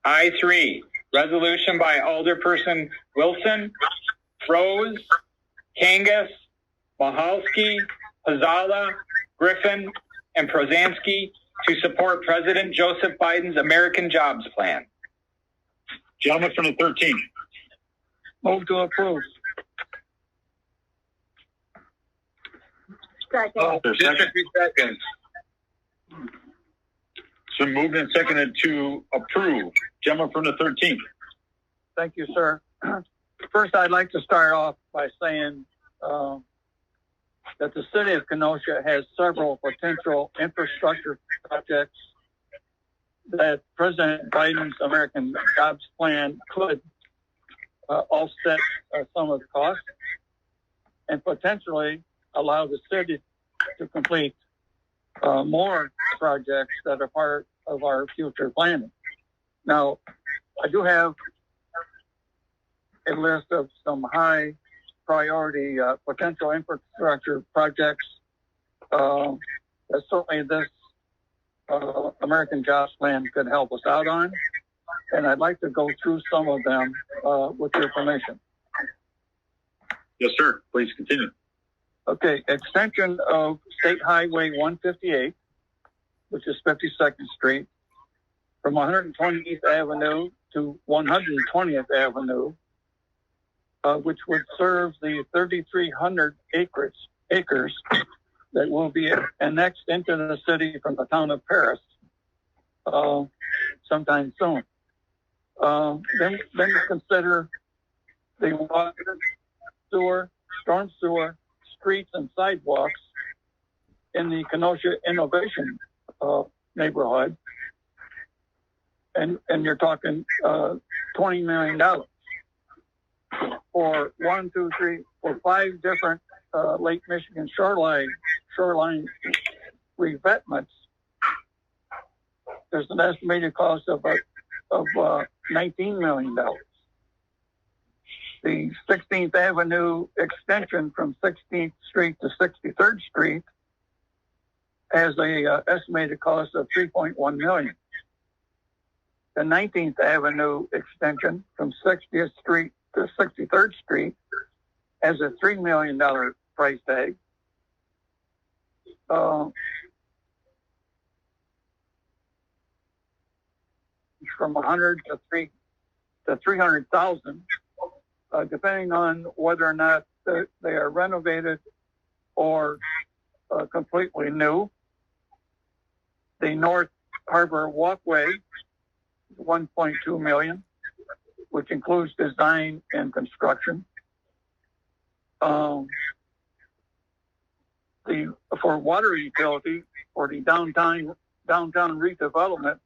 I3, resolution by Alderperson Wilson, Rose, Kangas, Mahalski, Pazala, Griffin, and Prozansky to support President Joseph Biden's American Jobs Plan. Gentleman from the 13th. Move to approve. Second. There's District 2 seconds. So moved and seconded to approve. Gentleman from the 13th. Thank you, sir. First, I'd like to start off by saying that the city of Kenosha has several potential infrastructure projects that President Biden's American Jobs Plan could offset some of the costs and potentially allow the city to complete more projects that are part of our future planning. Now, I do have a list of some high priority potential infrastructure projects that certainly this American Jobs Plan could help us out on. And I'd like to go through some of them with your permission. Yes, sir. Please continue. Okay, extension of State Highway 158, which is 52nd Street, from 120th Avenue to 120th Avenue, which would serve the 3,300 acres that will be annexed into the city from the town of Paris sometime soon. Then consider the water, sewer, storm sewer, streets, and sidewalks in the Kenosha Innovation neighborhood, and you're talking $20 million for 5 different Lake Michigan shoreline revetments. There's an estimated cost of $19 million. The 16th Avenue extension from 16th Street to 63rd Street has a estimated cost of $3.1 million. The 19th Avenue extension from 60th Street to 63rd Street has a $3 million price tag. From 100 to 300,000, depending on whether or not they are renovated or completely new. The North Harbor Walkway, $1.2 million, which includes design and construction. For water utility for the downtown redevelopment,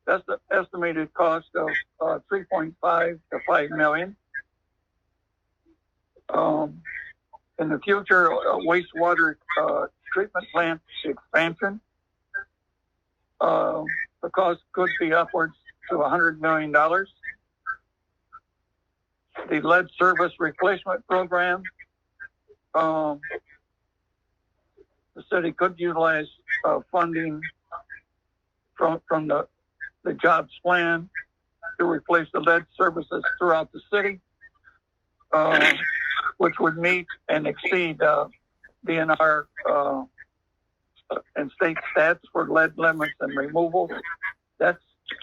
that's the estimated cost of $3.5 to $5 million. In the future, wastewater treatment plant expansion, the cost could be upwards to $100 million. The lead service replacement program, the city could utilize funding from the jobs plan to replace the lead services throughout the city, which would meet and exceed DNR and state stats for lead limits and removal. That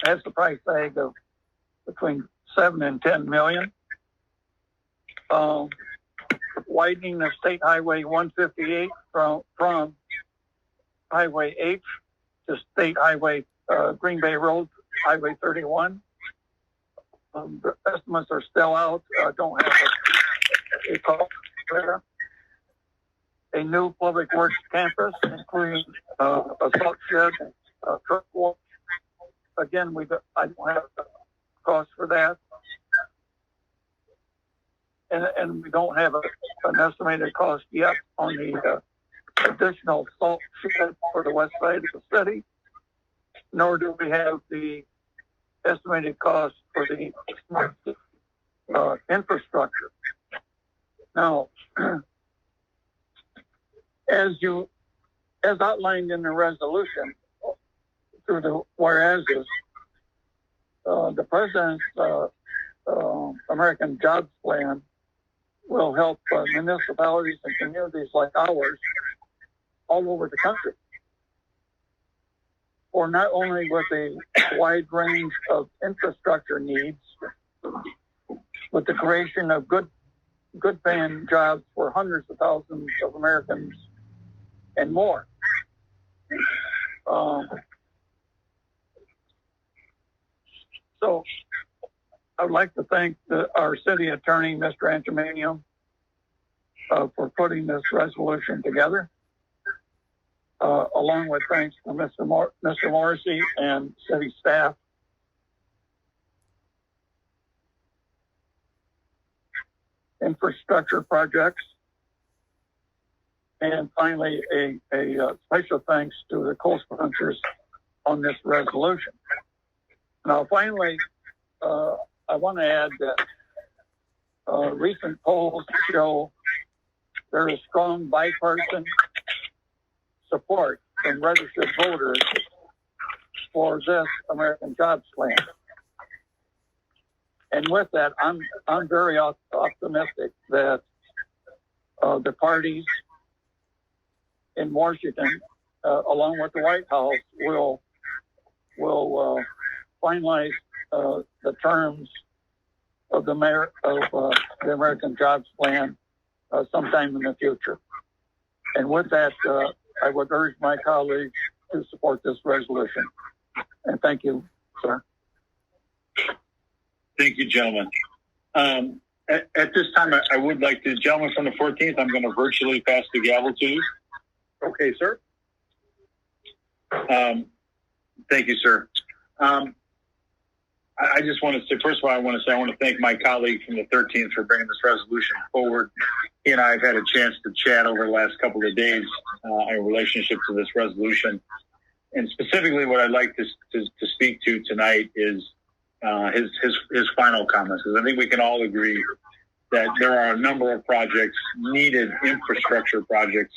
has the price tag of between $7 and $10 million. Widening of State Highway 158 from Highway H to State Highway Green Bay Road, Highway 31. The estimates are still out. Don't have a cost there. A new public works campus, including a salt shed, truck wash. Again, I don't have the cost for that. And we don't have an estimated cost yet on the additional salt shed for the west side of the city, nor do we have the estimated cost for the infrastructure. Now, as outlined in the resolution through the whereases, the president's American Jobs Plan will help municipalities and communities like ours all over the country, for not only with a wide range of infrastructure needs, but the creation of good paying jobs for hundreds of thousands of Americans and more. So I would like to thank our city attorney, Mr. Antimanium, for putting this resolution together, along with thanks to Mr. Morrissey and city staff. Infrastructure projects, and finally a special thanks to the co-sponsors on this resolution. Now, finally, I want to add that recent polls show there is strong bipartisan support from registered voters for this American Jobs Plan. And with that, I'm very optimistic that the parties in Washington, along with the White House, will finalize the terms of the American Jobs Plan sometime in the future. And with that, I would urge my colleagues to support this resolution. And thank you, sir. Thank you, gentlemen. At this time, I would like to, gentlemen from the 14th, I'm going to virtually pass the gavel to you. Okay, sir. Thank you, sir. I just want to say, first of all, I want to thank my colleague from the 13th for bringing this resolution forward. He and I have had a chance to chat over the last couple of days in relationship to this resolution. And specifically what I'd like to speak to tonight is his final comments, because I think we can all agree that there are a number of projects, needed infrastructure projects,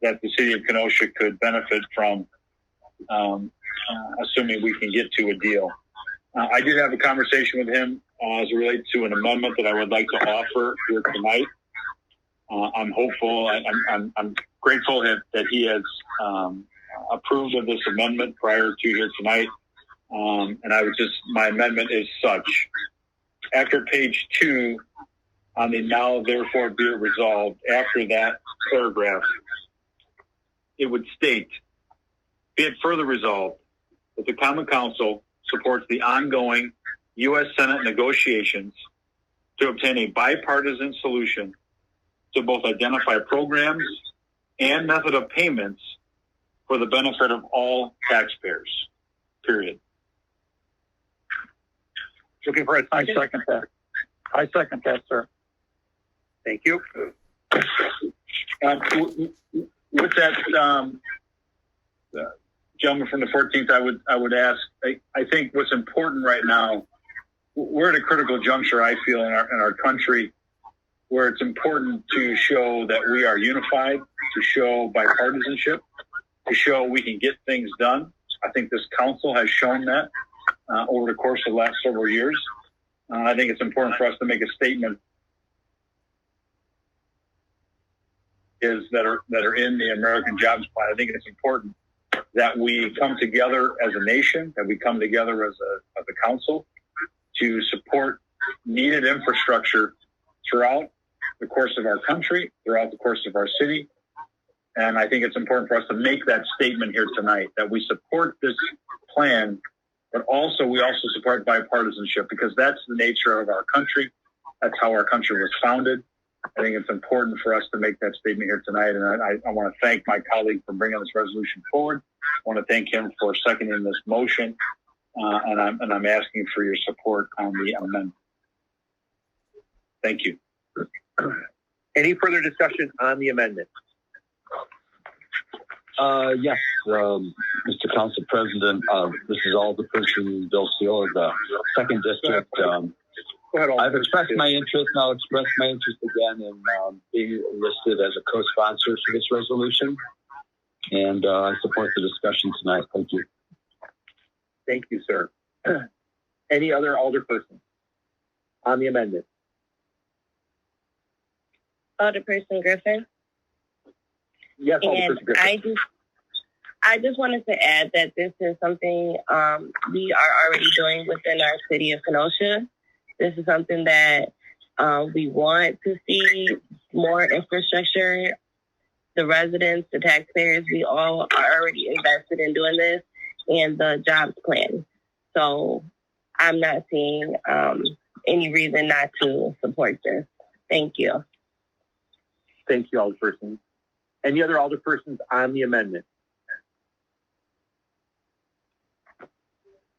that the city of Kenosha could benefit from, assuming we can get to a deal. I did have a conversation with him as it relates to an amendment that I would like to offer here tonight. I'm hopeful, I'm grateful that he has approved of this amendment prior to here tonight. And my amendment is such. After page 2 on the now therefore be it resolved, after that paragraph, it would state, be it further resolved that the Common Council supports the ongoing U.S. Senate negotiations to obtain a bipartisan solution to both identify programs and method of payments for the benefit of all taxpayers, period. Looking for a I second? second that. I second that, sir. Thank you. With that, gentleman from the 14th, I would ask, I think what's important right now, we're at a critical juncture, I feel, in our country, where it's important to show that we are unified, to show bipartisanship, to show we can get things done. I think this council has shown that over the course of the last several years. I think it's important for us to make a statement that are in the American Jobs Plan. I think it's important that we come together as a nation, that we come together as a council to support needed infrastructure throughout the course of our country, throughout the course of our city. And I think it's important for us to make that statement here tonight, that we support this plan, but we also support bipartisanship, because that's the nature of our country. That's how our country was founded. I think it's important for us to make that statement here tonight. And I want to thank my colleague for bringing this resolution forward. I want to thank him for seconding this motion. And I'm asking for your support on the amendment. Thank you. Any further discussion on the amendment? Yes, Mr. Council President, this is Alderperson Bill Seal of the 2nd District. Go ahead, I've expressed my interest, and I'll express my interest again in being listed as a co-sponsor for this resolution. And I support the discussion tonight. Thank you. Thank you, sir. Any other alderperson on the amendment? Alderperson Griffin. Yes, And Alderperson Griffin. I just wanted to add that this is something we are already doing within our city of Kenosha. This is something that we want to see more infrastructure. The residents, the taxpayers, we all are already invested in doing this, and the jobs plan. So I'm not seeing any reason not to support this. Thank you. Thank you, Alderperson. Any other alderpersons on the amendment?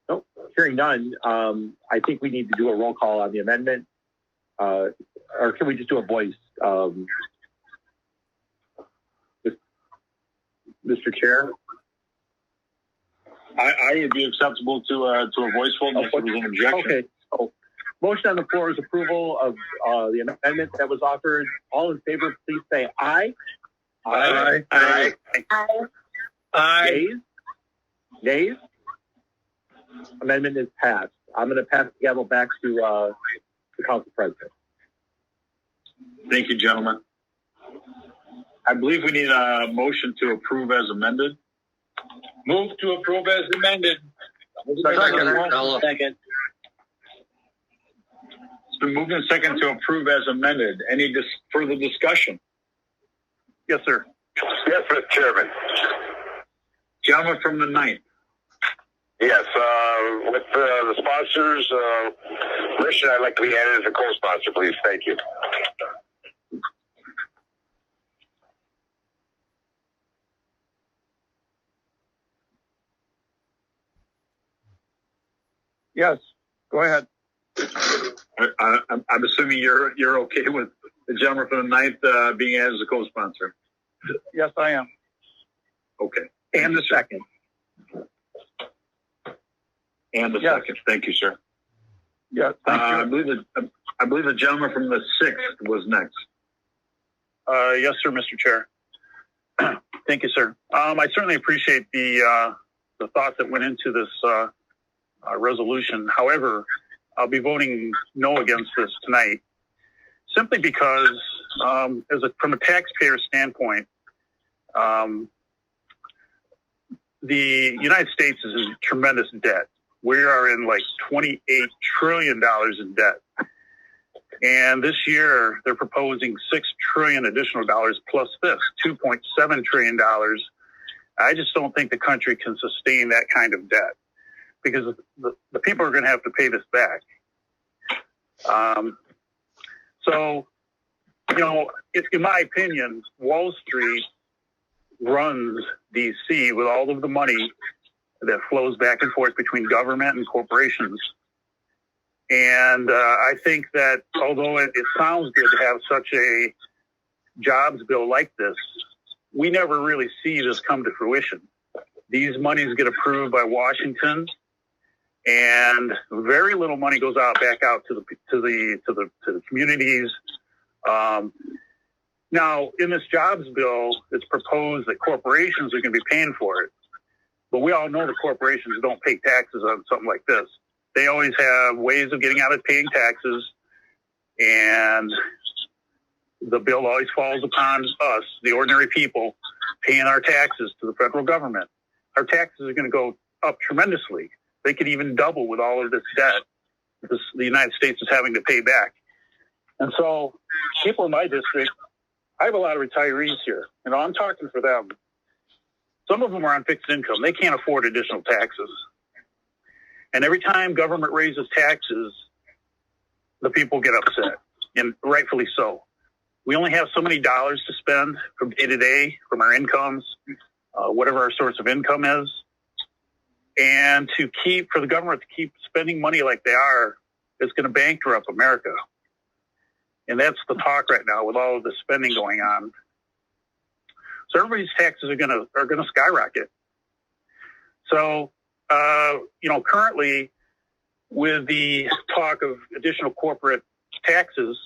Nope. Hearing none, I think we need to do a roll call on the amendment. Or can we just do a voice? Mr. Chair? I would be acceptable to a voice vote if there was an objection. Okay. So, motion on the floor is approval of the amendment that was offered. All in favor, please say aye. Aye. Aye. Aye. Aye. Nays? Amendment is passed. I'm going to pass the gavel back to the council president. Thank you, gentlemen. I believe we need a motion to approve as amended. Move to approve as amended. Second. It's been moved and second to approve as amended. Any further discussion? Yes, sir. Yes, Mr. Chairman. Gentleman from the 9th. Yes, with the sponsors' permission, I'd like to be added as a co-sponsor, please. Thank you. Yes, go ahead. I'm assuming you're okay with the gentleman from the 9th being added as a co-sponsor. Yes, I am. Okay. And the second. And the second. Thank you, sir. Yes, thank you. I believe the gentleman from the 6th was next. Yes, sir, Mr. Chair. Thank you, sir. I certainly appreciate the thought that went into this resolution. However, I'll be voting no against this tonight, simply because, from a taxpayer standpoint, the United States is in tremendous debt. We are in like $28 trillion in debt. And this year, they're proposing $6 trillion additional dollars plus this, $2.7 trillion. I just don't think the country can sustain that kind of debt, because the people are going to have to pay this back. So, in my opinion, Wall Street runs DC with all of the money that flows back and forth between government and corporations. And I think that although it sounds good to have such a jobs bill like this, we never really see this come to fruition. These monies get approved by Washington, and very little money goes back out to the communities. Now, in this jobs bill, it's proposed that corporations are going to be paying for it. But we all know the corporations don't pay taxes on something like this. They always have ways of getting out of paying taxes, and the bill always falls upon us, the ordinary people, paying our taxes to the federal government. Our taxes are going to go up tremendously. They could even double with all of this debt that the United States is having to pay back. And so people in my district, I have a lot of retirees here. I'm talking for them. Some of them are on fixed income. They can't afford additional taxes. And every time government raises taxes, the people get upset, and rightfully so. We only have so many dollars to spend from day to day, from our incomes, whatever our source of income is. And for the government to keep spending money like they are, it's going to bankrupt America. And that's the talk right now with all of the spending going on. So everybody's taxes are going to skyrocket. So, currently with the talk of additional corporate taxes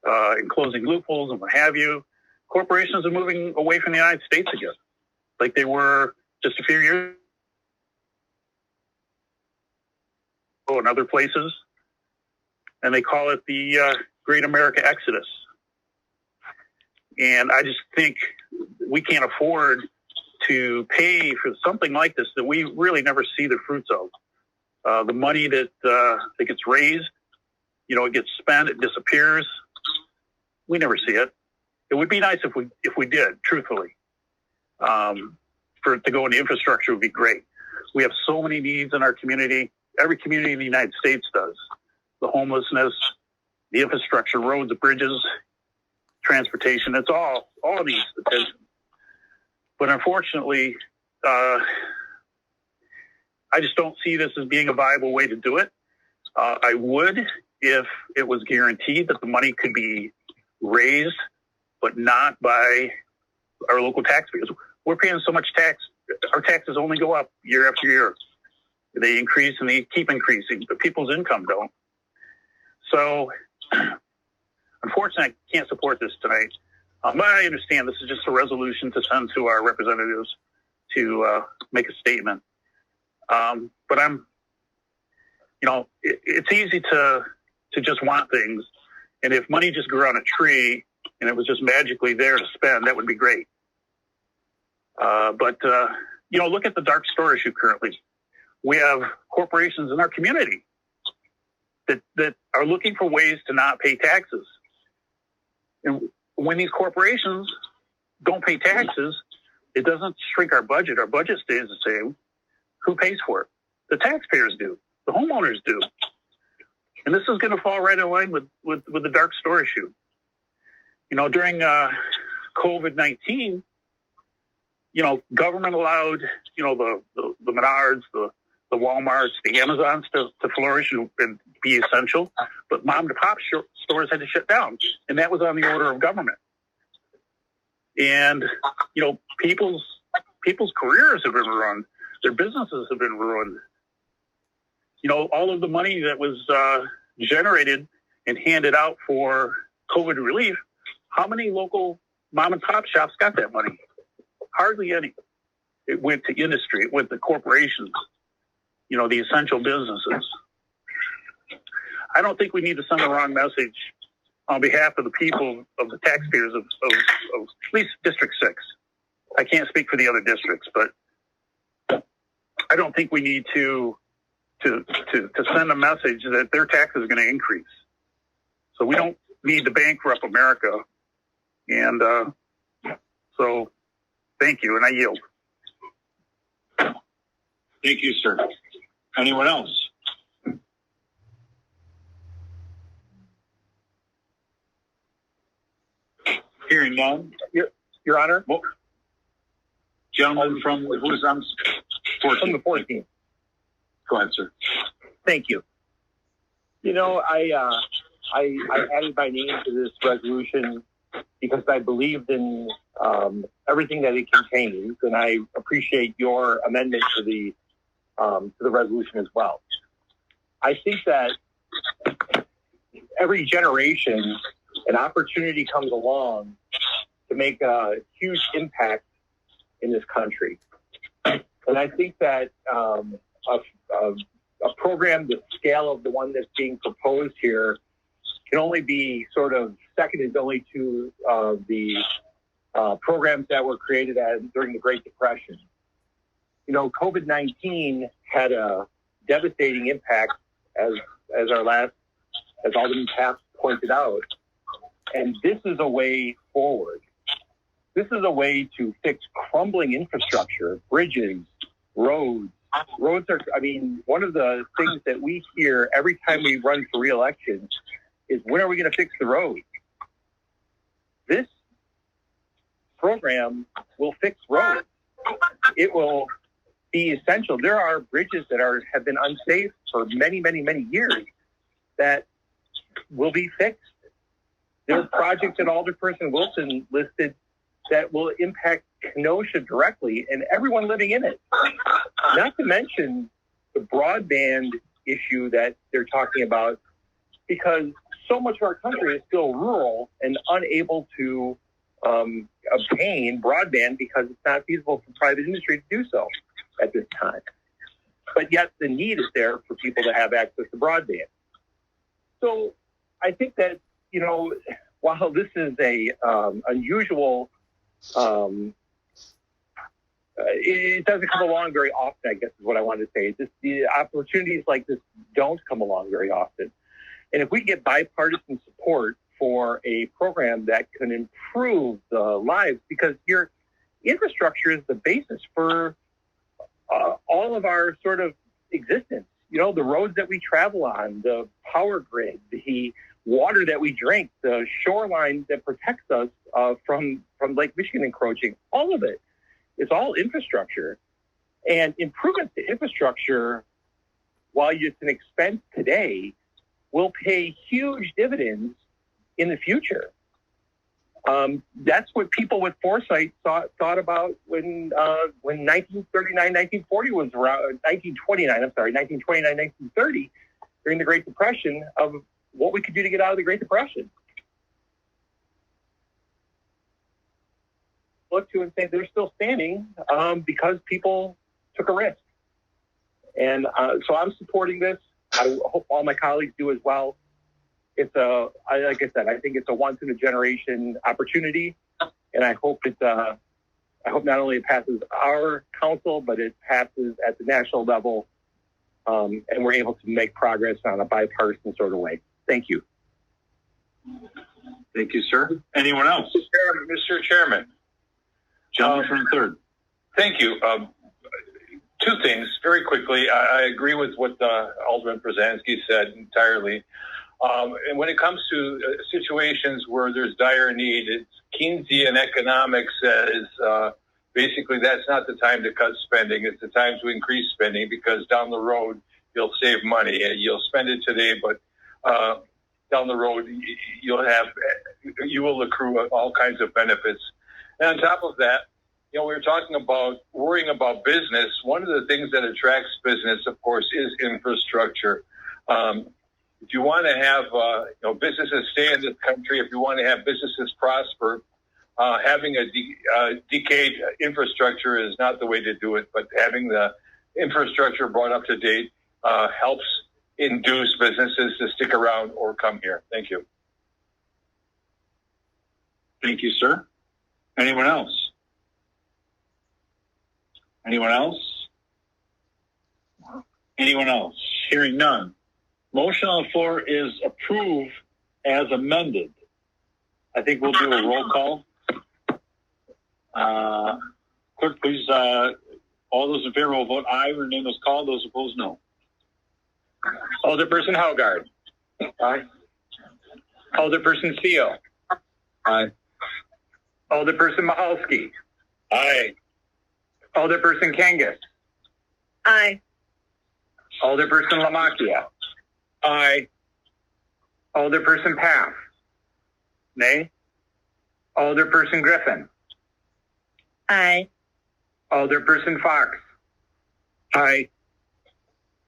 and closing loopholes and what have you, corporations are moving away from the United States again, like they were just a few years and other places, and they call it the Great America Exodus. And I just think we can't afford to pay for something like this that we really never see the fruits of. The money that gets raised, it gets spent, it disappears. We never see it. It would be nice if we did, truthfully. For it to go into infrastructure would be great. We have so many needs in our community. Every community in the United States does. The homelessness, the infrastructure, roads, bridges, transportation, it's all needs attention. But unfortunately, I just don't see this as being a viable way to do it. I would if it was guaranteed that the money could be raised, but not by our local taxpayers. We're paying so much tax. Our taxes only go up year after year. They increase and they keep increasing, but people's income don't. So, unfortunately, I can't support this tonight. But I understand this is just a resolution to send to our representatives to make a statement. But it's easy to just want things. And if money just grew on a tree and it was just magically there to spend, that would be great. But look at the dark store issue currently. We have corporations in our community that are looking for ways to not pay taxes. And when these corporations don't pay taxes, it doesn't shrink our budget. Our budget stays the same. Who pays for it? The taxpayers do. The homeowners do. And this is going to fall right in line with the dark store issue. During COVID-19, government allowed, the Menards, the Walmarts, the Amazons to flourish and be essential, but mom and pop stores had to shut down, and that was on the order of government. And people's careers have been ruined, their businesses have been ruined. All of the money that was generated and handed out for COVID relief, how many local mom and pop shops got that money? Hardly any. It went to industry, it went to corporations, the essential businesses. I don't think we need to send the wrong message on behalf of the people, of the taxpayers of at least District 6. I can't speak for the other districts, but I don't think we need to send a message that their taxes are going to increase. So we don't need to bankrupt America. And so thank you, and I yield. Thank you, sir. Anyone else? Hearing none. Your Honor? Well, gentleman from who's on 14? From the 14th. Go ahead, sir. Thank you. I added my name to this resolution because I believed in everything that it contains, and I appreciate your amendment to the resolution as well. I think that every generation, an opportunity comes along to make a huge impact in this country. And I think that a program the scale of the one that's being proposed here can only be sort of seconded only to the programs that were created during the Great Depression. COVID-19 had a devastating impact, as Alderman Paff pointed out. And this is a way forward. This is a way to fix crumbling infrastructure, bridges, roads. Roads are, one of the things that we hear every time we run for re-election is, when are we going to fix the roads? This program will fix roads. It will be essential. There are bridges that have been unsafe for many, many, many years that will be fixed. There are projects at Alderperson Wilson listed that will impact Kenosha directly and everyone living in it. Not to mention the broadband issue that they're talking about, because so much of our country is still rural and unable to obtain broadband because it's not feasible for private industry to do so at this time. but yet the need is there for people to have access to broadband. So I think that, while this is a unusual, it doesn't come along very often, I guess is what I wanted to say. The opportunities like this don't come along very often. And if we get bipartisan support for a program that can improve the lives, because your infrastructure is the basis for all of our sort of existence. The roads that we travel on, the power grid, the water that we drink, the shoreline that protects us from Lake Michigan encroaching, all of it. It's all infrastructure. And improvements to infrastructure, while it's an expense today, will pay huge dividends in the future. That's what people with foresight thought about when 1939, 1940 was around, 1929, 1930, during the Great Depression, of what we could do to get out of the Great Depression. Look to and say they're still standing because people took a risk. And so I'm supporting this. I hope all my colleagues do as well. It's like I said, I think it's a once in a generation opportunity, and I hope not only it passes our council, but it passes at the national level, and we're able to make progress on a bipartisan sort of way. Thank you. Thank you, sir. Anyone else? Mr. Chairman. Gentleman from third. Thank you. Two things very quickly. I agree with what Alderman Brzezinski said entirely. And when it comes to situations where there's dire need, it's Keynesian economics says basically that's not the time to cut spending. It's the time to increase spending, because down the road you'll save money. You'll spend it today, but down the road you will accrue all kinds of benefits. And on top of that, we were talking about worrying about business. One of the things that attracts business, of course, is infrastructure. If you want to have businesses stay in this country, if you want to have businesses prosper, having a decayed infrastructure is not the way to do it. But having the infrastructure brought up to date helps induce businesses to stick around or come here. Thank you. Thank you, sir. Anyone else? Anyone else? Anyone else? Hearing none. Motion on the floor is approve as amended. I think we'll do a roll call. Clerk, please, all those in favor will vote aye when your name is called. Those opposed, no. Alderperson Haugard. Aye. Alderperson Seal. Aye. Alderperson Mahalski. Aye. Alderperson Kangas. Aye. Alderperson Lamakia. Aye. Alderperson Paff. Nay. Alderperson Griffin. Aye. Alderperson Fox. Aye.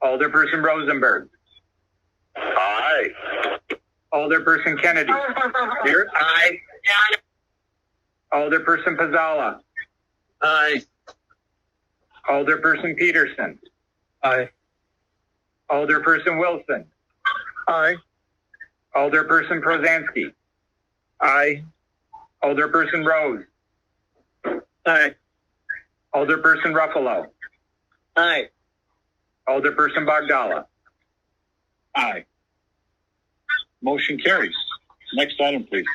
Alderperson Rosenberg. Aye. Alderperson Kennedy. Here. Aye. Alderperson Pizzala. Aye. Alderperson Peterson. Aye. Alderperson Wilson. Aye. Alderperson Prozansky. Aye. Alderperson Rose. Aye. Alderperson Ruffalo. Aye. Alderperson Bogdala. Aye. Motion carries. Next item, please.